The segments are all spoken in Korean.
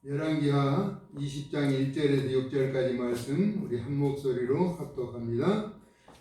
열왕기하 20장 1절에서 6절까지 말씀 우리 한 목소리로 합독합니다.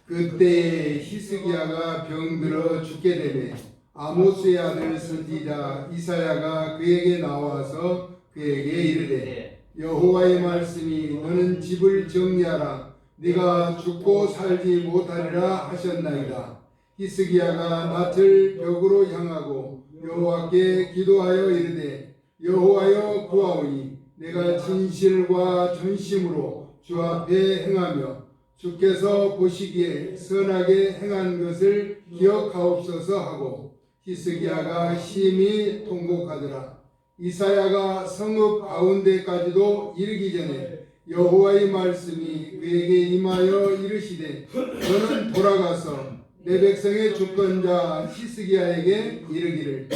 그때 히스기야가 병들어 죽게 되매 아모스의 아들 선지자 이사야가 그에게 나와서 그에게 이르되 여호와의 말씀이 너는 집을 정리하라 네가 죽고 살지 못하리라 하셨나이다. 히스기야가 낯을 벽으로 향하고 여호와께 기도하여 이르되 여호와여 구하오니 내가 진실과 전심으로 주 앞에 행하며 주께서 보시기에 선하게 행한 것을 기억하옵소서 하고 히스기야가 심히 통곡하더라. 이사야가 성읍 가운데까지도 이르기 전에 여호와의 말씀이 그에게 임하여 이르시되 너는 돌아가서 내 백성의 주권자 히스기야에게 이르기를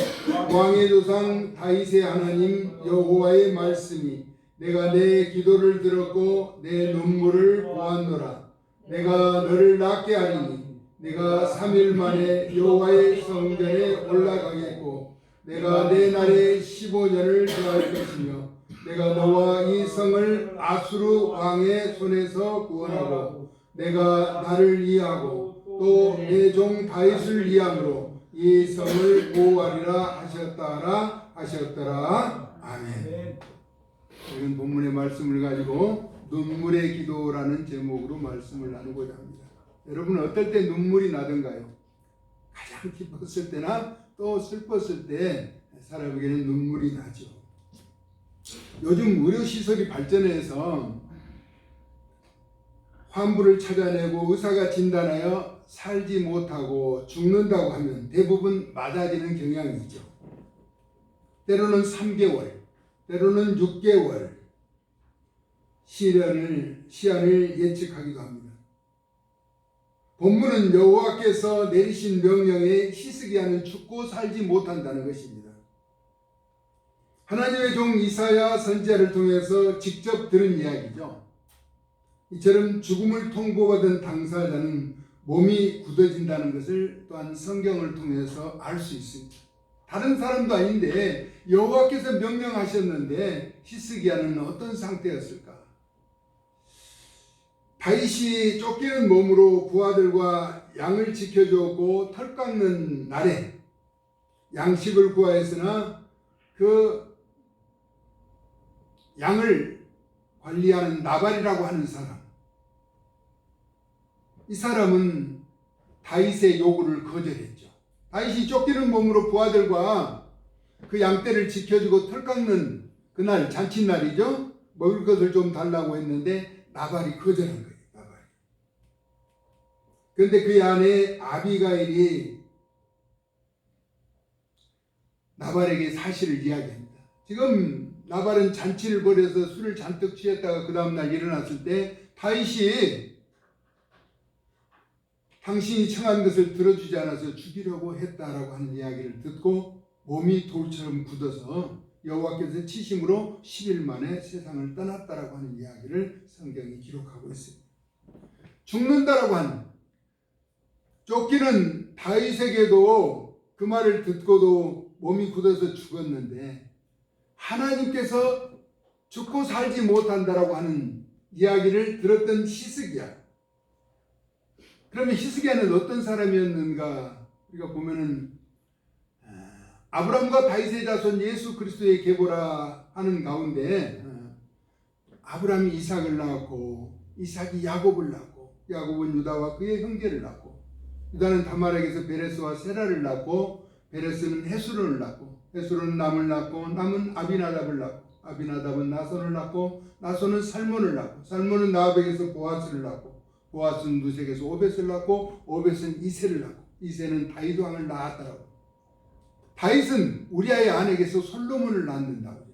왕의 조상 다윗의 하나님 여호와의 말씀이 내가 내 기도를 들었고 내 눈물을 보았노라. 내가 너를 낫게 하리니 내가 3일 만에 여호와의 성전에 올라가겠고 내가 내 날에 15년을 더할 것이며 내가 너와 이 성을 아수르 왕의 손에서 구원하고 내가 나를 이해하고 또 내 종 다윗을 위함으로 이 성을 보호하리라 하셨더라. 아멘. 이런 본문의 말씀을 가지고 눈물의 기도라는 제목으로 말씀을 나누고자 합니다. 여러분 어떨 때 눈물이 나던가요? 가장 기뻤을 때나 또 슬펐을 때 사람에게는 눈물이 나죠. 요즘 의료시설이 발전해서 환부를 찾아내고 의사가 진단하여 살지 못하고 죽는다고 하면 대부분 맞아지는 경향이 있죠. 때로는 3개월, 때로는 6개월 시한을 예측하기도 합니다. 본문은 여호와께서 내리신 명령에 히스기야는 죽고 살지 못한다는 것입니다. 하나님의 종 이사야 선지자를 통해서 직접 들은 이야기죠. 이처럼 죽음을 통보받은 당사자는 몸이 굳어진다는 것을 또한 성경을 통해서 알 수 있습니다. 다른 사람도 아닌데 여호와께서 명령하셨는데 히스기야는 어떤 상태였을까? 다윗이 쫓기는 몸으로 부하들과 양을 지켜주었고 털 깎는 날에 양식을 구하였으나 그 양을 관리하는 나발이라고 하는 사람, 이 사람은 다윗의 요구를 거절했죠. 다윗이 쫓기는 몸으로 부하들과 그 양떼를 지켜주고 털 깎는 그날 잔칫날이죠. 먹을 것을 좀 달라고 했는데 나발이 거절한 거예요. 나발이. 그런데 그의 아내 아비가일이 나발에게 사실을 이야기합니다. 지금 나발은 잔치를 벌여서 술을 잔뜩 취했다가 그 다음날 일어났을 때 다윗이 당신이 청한 것을 들어주지 않아서 죽이려고 했다라고 하는 이야기를 듣고 몸이 돌처럼 굳어서 여호와께서 치심으로 10일 만에 세상을 떠났다라고 하는 이야기를 성경이 기록하고 있습니다. 죽는다라고 하는, 쫓기는 다윗에게도 그 말을 듣고도 몸이 굳어서 죽었는데 하나님께서 죽고 살지 못한다라고 하는 이야기를 들었던 히스기야. 그러면 히스기야는 어떤 사람이었는가? 우리가 보면은 아브라함과 다윗의 자손 예수 그리스도의 계보라 하는 가운데 아브라함이 이삭을 낳았고 이삭이 야곱을 낳고 야곱은 유다와 그의 형제를 낳고 유다는 다말에게서 베레스와 세라를 낳고 베레스는 헤스론을 낳고 헤스론은 남을 낳고 남은 아비나답을 낳고 아비나답은 나손을 낳고 나손은 살몬을 낳고 살몬은 나합에게서 보아스를 낳고 보아스는 누색에서 오벳을 낳고 오벳은 이새를 낳고 이새는 다윗 왕을 낳았다라고. 다윗은 우리아의 아내에게서 솔로몬을 낳는다고.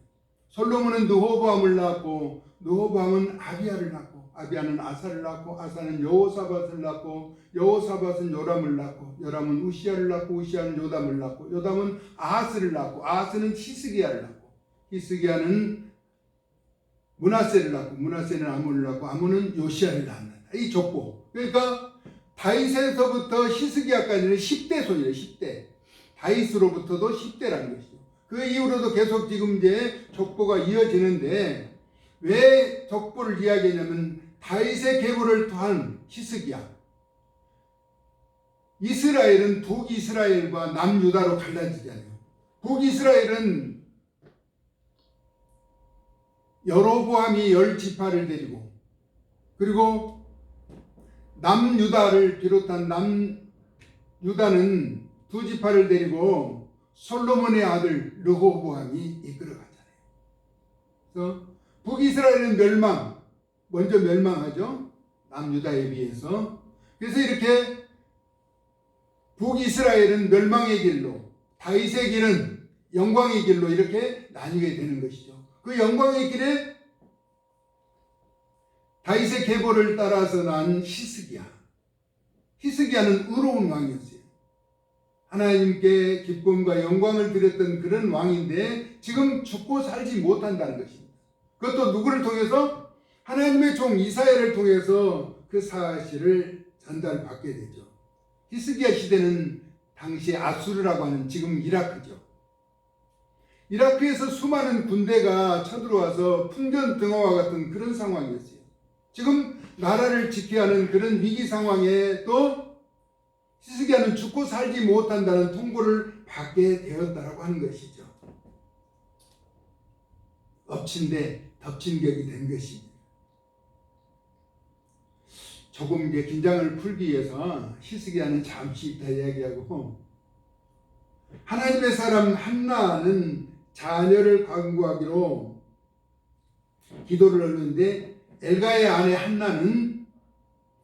솔로몬은 느호보암을 낳고 느호보암은 아비야를 낳고 아비야는 아사를 낳고 아사는 여호사밧을 낳고 여호사밧은 요람을 낳고 요람은 우시야를 낳고 우시야는 요담을 낳고 요담은 아하스를 낳고 아하스는 히스기야를 낳고 히스기야는 므낫세를 낳고 므낫세는 아몬을 낳고 아몬은 요시야를 낳는다. 이 족보. 그러니까 다윗에서부터 히스기야까지는 10대 손이에요. 10대. 다윗으로부터도 10대라는 것이죠. 그 이후로도 계속 지금 이제 족보가 이어지는데 왜 족보를 이야기하냐면 다윗의 계보를 토한 히스기야. 이스라엘은 북이스라엘과 남유다로 갈라지잖아요. 북이스라엘은 여로보암이 10지파를 데리고 그리고 남유다를 비롯한 남유다는 2지파를 데리고 솔로몬의 아들 르호보암이 이끌어가잖아요. 그래서 북이스라엘은 먼저 멸망하죠. 남유다에 비해서. 그래서 이렇게 북이스라엘은 멸망의 길로, 다윗의 길은 영광의 길로 이렇게 나뉘게 되는 것이죠. 그 영광의 길에 다윗의 계보를 따라서 난 히스기야. 히스기야는 의로운 왕이었어요. 하나님께 기쁨과 영광을 드렸던 그런 왕인데 지금 죽고 살지 못한다는 것입니다. 그것도 누구를 통해서? 하나님의 종 이사야를 통해서 그 사실을 전달받게 되죠. 히스기야 시대는 당시 아수르라고 하는 지금 이라크죠. 이라크에서 수많은 군대가 쳐들어와서 풍전등화와 같은 그런 상황이었어요. 지금 나라를 지켜야 하는 그런 위기 상황에 또 히스기야는 죽고 살지 못한다는 통보를 받게 되었다라고 하는 것이죠. 엎친 데 덮친 격이 된 것입니다. 조금 이제 긴장을 풀기 위해서 히스기야는 잠시 있다 이야기하고 하나님의 사람 한나는 자녀를 간구하기로 기도를 하는데 엘가의 아내 한나는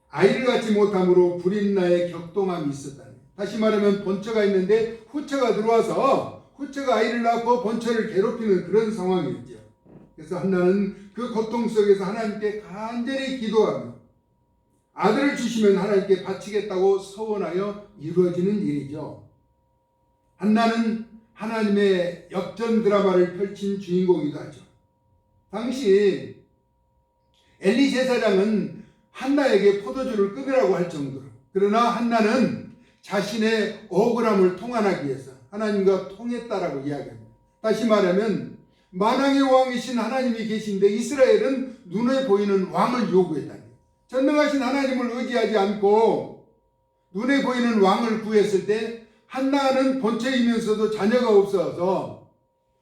아이를 갖지 못함으로 불임나의 격동함이 있었다. 다시 말하면 본처가 있는데 후처가 들어와서 후처가 아이를 낳고 본처를 괴롭히는 그런 상황이었죠. 그래서 한나는 그 고통 속에서 하나님께 간절히 기도하며 아들을 주시면 하나님께 바치겠다고 서원하여 이루어지는 일이죠. 한나는 하나님의 역전 드라마를 펼친 주인공이기도 하죠. 당시 엘리 제사장은 한나에게 포도주를 끊으라고 할 정도로, 그러나 한나는 자신의 억울함을 통한하기 위해서 하나님과 통했다라고 이야기합니다. 다시 말하면 만왕의 왕이신 하나님이 계신데 이스라엘은 눈에 보이는 왕을 요구했다. 전능하신 하나님을 의지하지 않고 눈에 보이는 왕을 구했을 때 한나는 본처이면서도 자녀가 없어서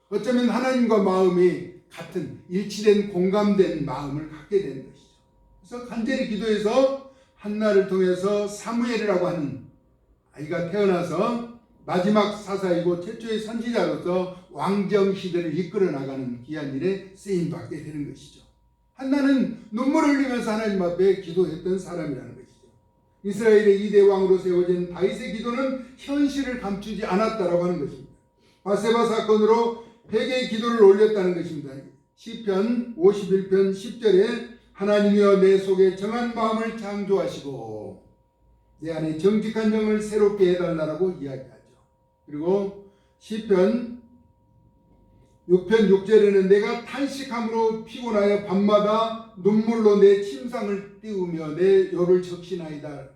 어쩌면 하나님과 마음이 같은 일치된 공감된 마음을 갖게 된 것이죠. 그래서 간절히 기도해서 한나를 통해서 사무엘이라고 하는 아이가 태어나서 마지막 사사이고 최초의 선지자로서 왕정 시대를 이끌어 나가는 귀한 일에 쓰임받게 되는 것이죠. 한나는 눈물을 흘리면서 하나님 앞에 기도했던 사람이라는 것이죠. 이스라엘의 2대 왕으로 세워진 다윗의 기도는 현실을 감추지 않았다라고 하는 것입니다. 바세바 사건으로 회개의 기도를 올렸다는 것입니다. 시편 51편 10절에 하나님이여 내 속에 정한 마음을 창조하시고 내 안에 정직한 영을 새롭게 해달라고 이야기하죠. 그리고 시편 6편 6절에는 내가 탄식함으로 피곤하여 밤마다 눈물로 내 침상을 띄우며 내 요를 적시나이다.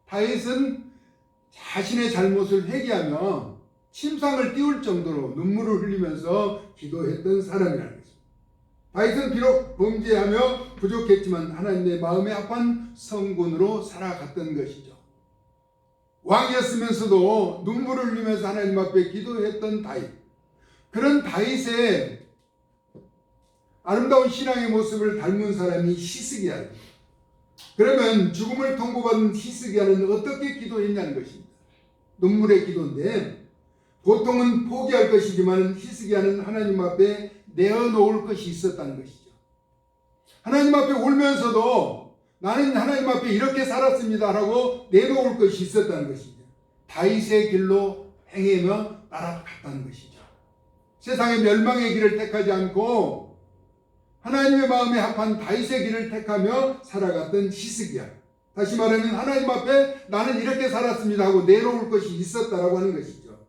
다윗은 자신의 잘못을 회개하며 침상을 띄울 정도로 눈물을 흘리면서 기도했던 사람이라는 것입니다. 다윗은 비록 범죄하며 부족했지만 하나님의 마음에 합한 성군으로 살아갔던 것이죠. 왕이었으면서도 눈물을 흘리면서 하나님 앞에 기도했던 다윗. 그런 다윗의 아름다운 신앙의 모습을 닮은 사람이 히스기야입니다. 그러면 죽음을 통보받은 히스기야는 어떻게 기도했냐는 것입니다. 눈물의 기도인데 보통은 포기할 것이지만 히스기야는 하나님 앞에 내어놓을 것이 있었다는 것이죠. 하나님 앞에 울면서도 나는 하나님 앞에 이렇게 살았습니다 라고 내놓을 것이 있었다는 것이죠. 다윗의 길로 행하며 따라갔다는 것이죠. 세상의 멸망의 길을 택하지 않고 하나님의 마음에 합한 다윗의 길을 택하며 살아갔던 히스기야. 다시 말하면 하나님 앞에 나는 이렇게 살았습니다 하고 내놓을 것이 있었다라고 하는 것이죠.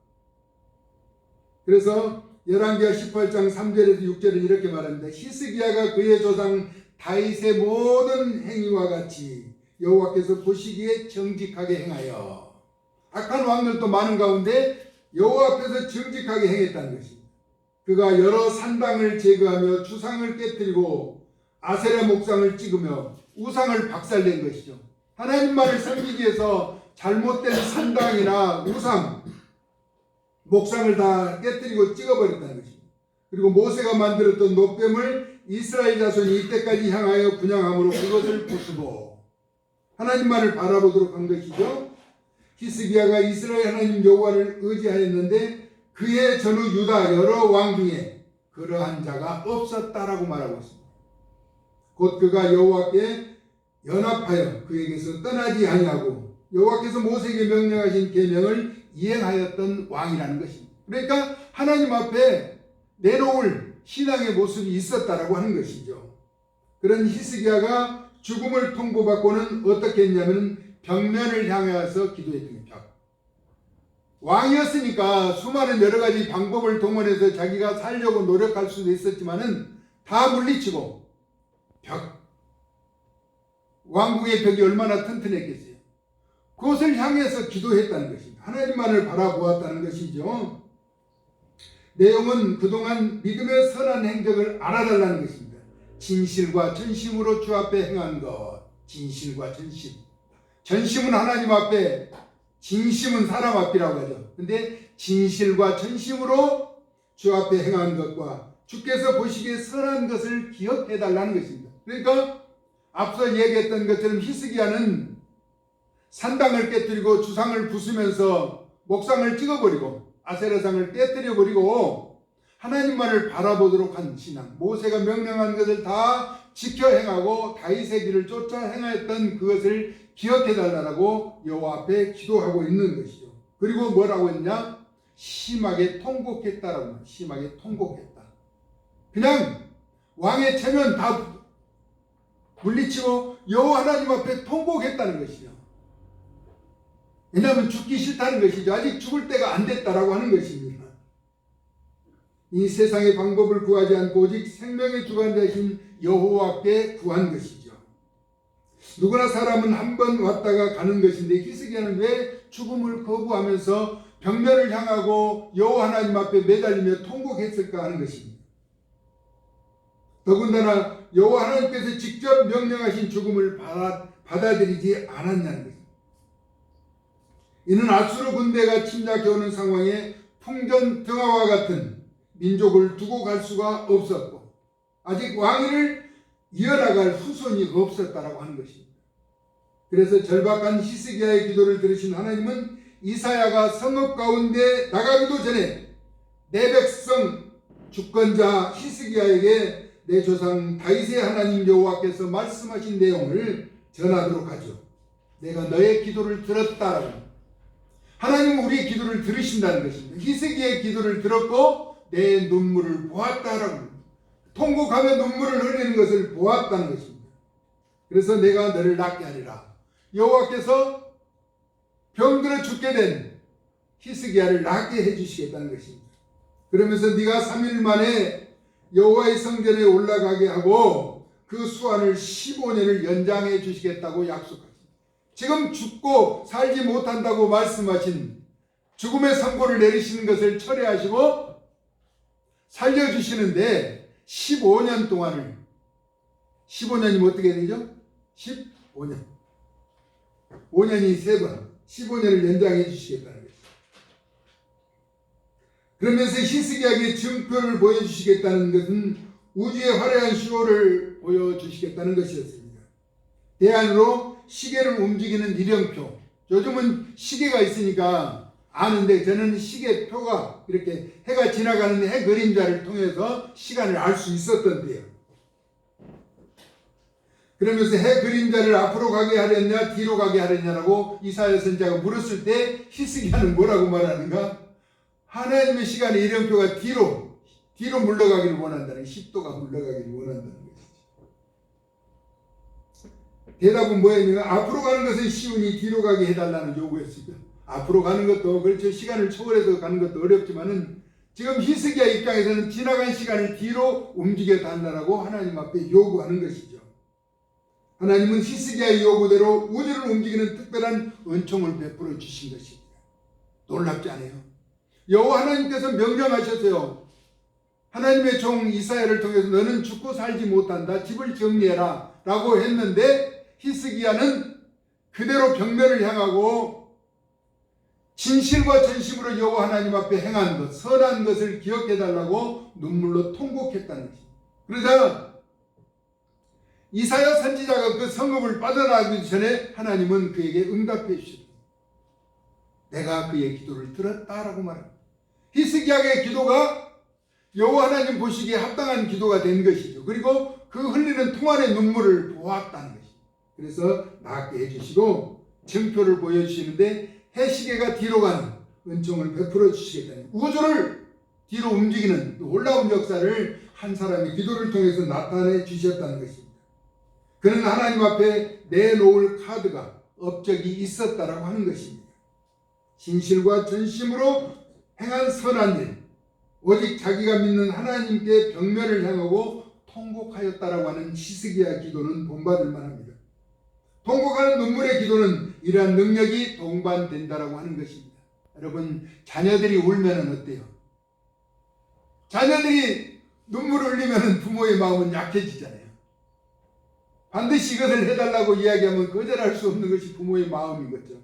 그래서 열왕기하 18장 3절에서 6절은 이렇게 말합니다. 히스기야가 그의 조상 다윗의 모든 행위와 같이 여호와께서 보시기에 정직하게 행하여, 악한 왕들도 많은 가운데 여호와 앞에서 정직하게 행했다는 것입니다. 그가 여러 산당을 제거하며 주상을 깨뜨리고 아세라 목상을 찍으며 우상을 박살낸 것이죠. 하나님만을 섬기기 위해서 잘못된 산당이나 우상, 목상을 다 깨뜨리고 찍어버렸다는 것입니다. 그리고 모세가 만들었던 놋뱀을 이스라엘 자손이 이때까지 향하여 분향함으로 그것을 부수고 하나님만을 바라보도록 한 것이죠. 히스기야가 이스라엘 하나님 여호와를 의지하였는데 그의 전후 유다 여러 왕 중에 그러한 자가 없었다라고 말하고 있습니다. 곧 그가 여호와께 연합하여 그에게서 떠나지 아니하고 여호와께서 모세에게 명령하신 계명을 이행하였던 왕이라는 것입니다. 그러니까 하나님 앞에 내놓을 신앙의 모습이 있었다라고 하는 것이죠. 그런 히스기야가 죽음을 통보받고는 어떻게 했냐면 벽면을 향해서 기도했던 게 벽. 왕이었으니까 수많은 여러 가지 방법을 동원해서 자기가 살려고 노력할 수도 있었지만은 다 물리치고 벽. 왕궁의 벽이 얼마나 튼튼했겠어요. 그것을 향해서 기도했다는 것입니다. 하나님만을 바라보았다는 것이죠. 내용은 그동안 믿음의 선한 행적을 알아달라는 것입니다. 진실과 전심으로 주 앞에 행한 것. 진실과 전심. 전심은 하나님 앞에, 진심은 사람 앞이라고 하죠. 근데 진실과 전심으로 주 앞에 행한 것과 주께서 보시기에 선한 것을 기억해달라는 것입니다. 그러니까 앞서 얘기했던 것처럼 히스기야는 산당을 깨뜨리고 주상을 부수면서 목상을 찍어버리고 아세라상을 깨뜨려버리고 하나님만을 바라보도록 한 신앙, 모세가 명령한 것을 다 지켜 행하고 다윗의 길을 쫓아 행하였던 그것을 기억해달라고 여호와 앞에 기도하고 있는 것이죠. 그리고 뭐라고 했냐? 심하게 통곡했다라고. 심하게 통곡했다. 그냥 왕의 체면 다 물리치고 여호와 하나님 앞에 통곡했다는 것이죠. 왜냐하면 죽기 싫다는 것이죠. 아직 죽을 때가 안 됐다라고 하는 것입니다. 이 세상의 방법을 구하지 않고 오직 생명의 주관자이신 여호와께 구한 것이죠. 누구나 사람은 한 번 왔다가 가는 것인데 히스기야는 왜 죽음을 거부하면서 벽면을 향하고 여호와 하나님 앞에 매달리며 통곡했을까 하는 것입니다. 더군다나 여호와 하나님께서 직접 명령하신 죽음을 받아들이지 않았냐는 것입니다. 이는 아수르 군대가 침략해 오는 상황에 풍전등화와 같은 민족을 두고 갈 수가 없었고 아직 왕위를 이어나갈 후손이 없었다라고 하는 것입니다. 그래서 절박한 히스기야의 기도를 들으신 하나님은 이사야가 성읍 가운데 나가기도 전에 내 백성 주권자 히스기야에게 내 조상 다윗의 하나님 여호와께서 말씀하신 내용을 전하도록 하죠. 내가 너의 기도를 들었다라고. 하나님은 우리의 기도를 들으신다는 것입니다. 히스기야의 기도를 들었고 내 눈물을 보았다라고. 통곡하며 눈물을 흘리는 것을 보았다는 것입니다. 그래서 내가 너를 낫게 하리라. 여호와께서 병들어 죽게 된 히스기야를 낫게 해주시겠다는 것입니다. 그러면서 네가 3일 만에 여호와의 성전에 올라가게 하고 그 수한을 15년을 연장해 주시겠다고 약속하십니다. 지금 죽고 살지 못한다고 말씀하신 죽음의 선고를 내리시는 것을 철회하시고 살려주시는데 15년 동안을 15년이면 어떻게 되죠? 15년 5년이 3번 15년을 연장해 주시겠다는 것입니다. 그러면서 히스기야에게 증표를 보여주시겠다는 것은 우주의 화려한 쇼를 보여주시겠다는 것이었습니다. 대안으로 시계를 움직이는 일령표. 요즘은 시계가 있으니까 아는데 저는 시계표가 이렇게 해가 지나가는 해 그림자를 통해서 시간을 알 수 있었던데요. 그러면서 해 그림자를 앞으로 가게 하렸냐 뒤로 가게 하렸냐라고 이사야 선지자가 물었을 때 히스기야는 뭐라고 말하는가? 하나님의 시간의 일령표가 뒤로 물러가기를 원한다는 10도가 물러가기를 원한다는 것이죠. 대답은 뭐였냐면 앞으로 가는 것은 쉬우니 뒤로 가게 해달라는 요구였습니다. 앞으로 가는 것도 그렇죠. 시간을 초월해서 가는 것도 어렵지만은 지금 히스기야 입장에서는 지나간 시간을 뒤로 움직여 달라고 하나님 앞에 요구하는 것이죠. 하나님은 히스기야의 요구대로 우주를 움직이는 특별한 은총을 베풀어 주신 것입니다. 놀랍지 않아요? 여호와 하나님께서 명령하셨어요. 하나님의 종 이사야를 통해서 너는 죽고 살지 못한다. 집을 정리해라. 라고 했는데 히스기야는 그대로 벽면을 향하고 진실과 전심으로 여호와 하나님 앞에 행한 것, 선한 것을 기억해달라고 눈물로 통곡했다는 것입니다. 그러자 이사야 선지자가 그 성읍을 빠져나가기 전에 하나님은 그에게 응답해 주셨습니다. 내가 그의 기도를 들었다라고 말합니다. 히스기야의 기도가 여호와 하나님 보시기에 합당한 기도가 된 것이죠. 그리고 그 흘리는 통안의 눈물을 보았다는 것입니다. 그래서 낫게 해주시고 증표를 보여주시는데 해시계가 뒤로 가는 은총을 베풀어 주시겠다는 우주를 뒤로 움직이는 놀라운 역사를 한 사람의 기도를 통해서 나타내 주셨다는 것입니다. 그는 하나님 앞에 내놓을 카드가 업적이 있었다라고 하는 것입니다. 진실과 전심으로 행한 선한 일, 오직 자기가 믿는 하나님께 벽면을 향하고 통곡하였다라고 하는 히스기야 기도는 본받을 만합니다. 통곡하는 눈물의 기도는 이러한 능력이 동반된다라고 하는 것입니다. 여러분, 자녀들이 울면 어때요? 자녀들이 눈물을 흘리면 부모의 마음은 약해지잖아요. 반드시 이것을 해달라고 이야기하면 거절할 수 없는 것이 부모의 마음인 거죠.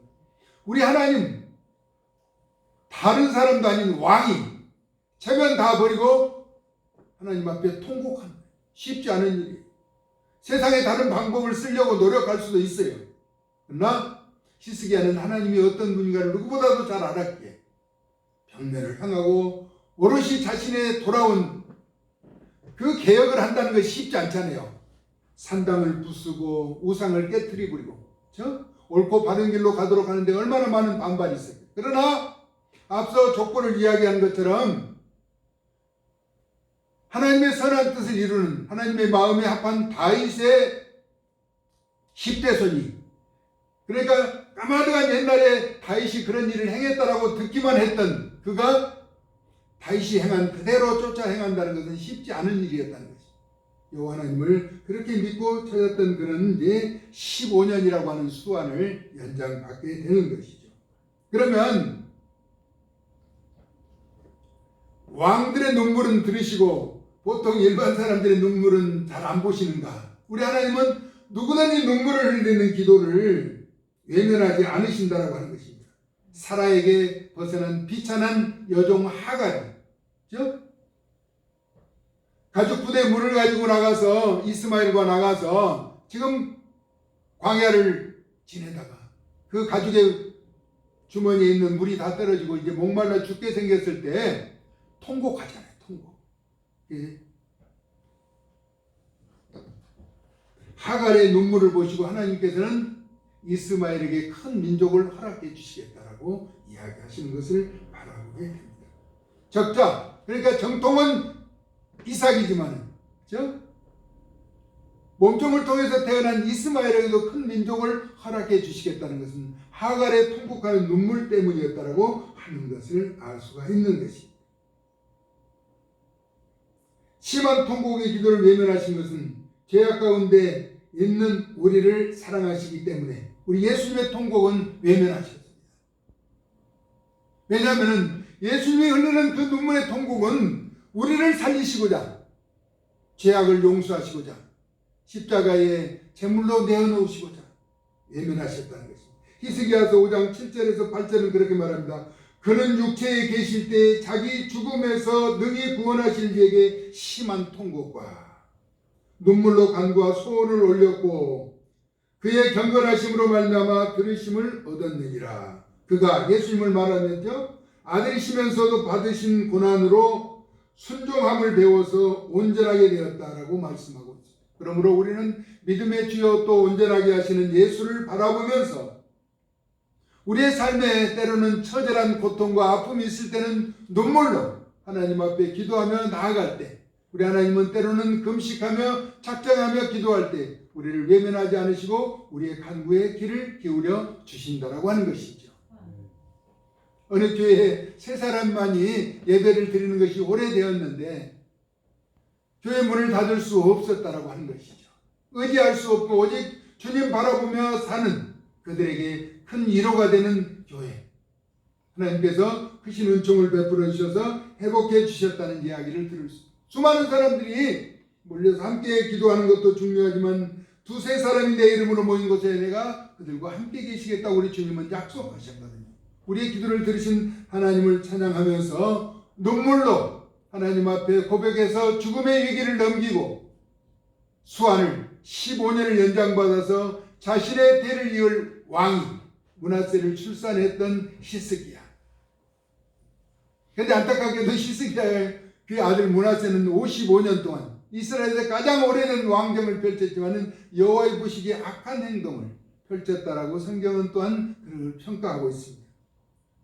우리 하나님, 다른 사람도 아닌 왕이 체면 다 버리고 하나님 앞에 통곡하는 거예요. 쉽지 않은 일이에요. 세상에 다른 방법을 쓰려고 노력할 수도 있어요. 그러나 히스기야는 하나님이 어떤 분인가를 누구보다도 잘 알았기에 벽면을 향하고 오롯이 자신의 돌아온 그 개혁을 한다는 것이 쉽지 않잖아요. 산당을 부수고 우상을 깨트리 버리고 옳고 바른 길로 가도록 하는데 얼마나 많은 반발이 있어요. 그러나 앞서 조건을 이야기한 것처럼 하나님의 선한 뜻을 이루는 하나님의 마음에 합한 다윗의 10대 손이, 그러니까 까마득한 옛날에 다윗이 그런 일을 행했다라고 듣기만 했던 그가 다윗이 행한 그대로 쫓아 행한다는 것은 쉽지 않은 일이었다는 것이죠. 여호와 하나님을 그렇게 믿고 찾았던 그는 이제 15년이라고 하는 수완을 연장받게 되는 것이죠. 그러면 왕들의 눈물은 들으시고 보통 일반 사람들의 눈물은 잘 안 보시는가? 우리 하나님은 누구든지 눈물을 흘리는 기도를 외면하지 않으신다라고 하는 것입니다. 사라에게 벗어난 비천한 여종 하갈이, 가죽 부대에 물을 가지고 나가서 이스마엘과 나가서 지금 광야를 지내다가 그 가죽의 주머니에 있는 물이 다 떨어지고 이제 목말라 죽게 생겼을 때 통곡하잖아요. 통곡. 하갈의 눈물을 보시고 하나님께서는 이스마엘에게 큰 민족을 허락해 주시겠다라고 이야기하시는 것을 바라보게 됩니다. 적자, 그러니까 정통은 이삭이지만 몸종을 통해서 태어난 이스마엘에게도 큰 민족을 허락해 주시겠다는 것은 하갈의 통곡하는 눈물 때문이었다라고 하는 것을 알 수가 있는 것입니다. 심한 통곡의 기도를 외면하신 것은 죄악 가운데 있는 우리를 사랑하시기 때문에 우리 예수님의 통곡은 외면하셨습니다. 왜냐하면 예수님이 흘리는 그 눈물의 통곡은 우리를 살리시고자, 죄악을 용서하시고자, 십자가에 제물로 내어놓으시고자 외면하셨다는 것입니다. 히스기야서 5장 7절에서 8절은 그렇게 말합니다. 그는 육체에 계실 때 자기 죽음에서 능히 구원하실 이에게 심한 통곡과 눈물로 간구와 소원을 올렸고 그의 경건하심으로 말미암아 들으심을 얻었느니라. 그가 예수님을 말하면서 아들이시면서도 받으신 고난으로 순종함을 배워서 온전하게 되었다라고 말씀하고 있습니다. 그러므로 우리는 믿음의 주여 또 온전하게 하시는 예수를 바라보면서 우리의 삶에 때로는 처절한 고통과 아픔이 있을 때는 눈물로 하나님 앞에 기도하며 나아갈 때, 우리 하나님은 때로는 금식하며 작정하며 기도할 때 우리를 외면하지 않으시고 우리의 간구에 귀를 기울여 주신다라고 하는 것이죠. 어느 교회에 세 사람만이 예배를 드리는 것이 오래되었는데 교회 문을 닫을 수 없었다라고 하는 것이죠. 의지할 수 없고 오직 주님 바라보며 사는 그들에게 큰 위로가 되는 교회, 하나님께서 크신 은총을 베풀어 주셔서 회복해 주셨다는 이야기를 들을 수 있습니다. 수많은 사람들이 몰려서 함께 기도하는 것도 중요하지만 두세 사람이 내 이름으로 모인 곳에 내가 그들과 함께 계시겠다고 우리 주님은 약속하셨거든요. 우리의 기도를 들으신 하나님을 찬양하면서 눈물로 하나님 앞에 고백해서 죽음의 위기를 넘기고 수완을 15년을 연장받아서 자신의 대를 이을 왕이 므낫세를 출산했던 히스기야. 그런데 안타깝게도 히스기야의 그 아들 므낫세는 55년 동안 이스라엘에서 가장 오래된 왕정을 펼쳤지만은 여호와의 보시기에 악한 행동을 펼쳤다라고 성경은 또한 그를 평가하고 있습니다.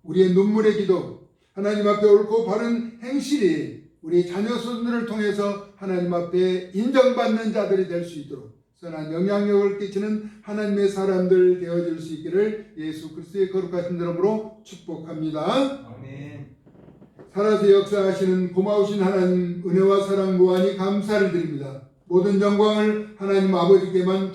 우리의 눈물의 기도, 하나님 앞에 옳고 바른 행실이 우리 자녀손들을 통해서 하나님 앞에 인정받는 자들이 될 수 있도록 선한 영향력을 끼치는 하나님의 사람들 되어질 수 있기를 예수 그리스도의 거룩하신 이름으로 축복합니다. 아멘. 살아서 역사하시는 고마우신 하나님 은혜와 사랑 무한히 감사를 드립니다. 모든 영광을 하나님 아버지께만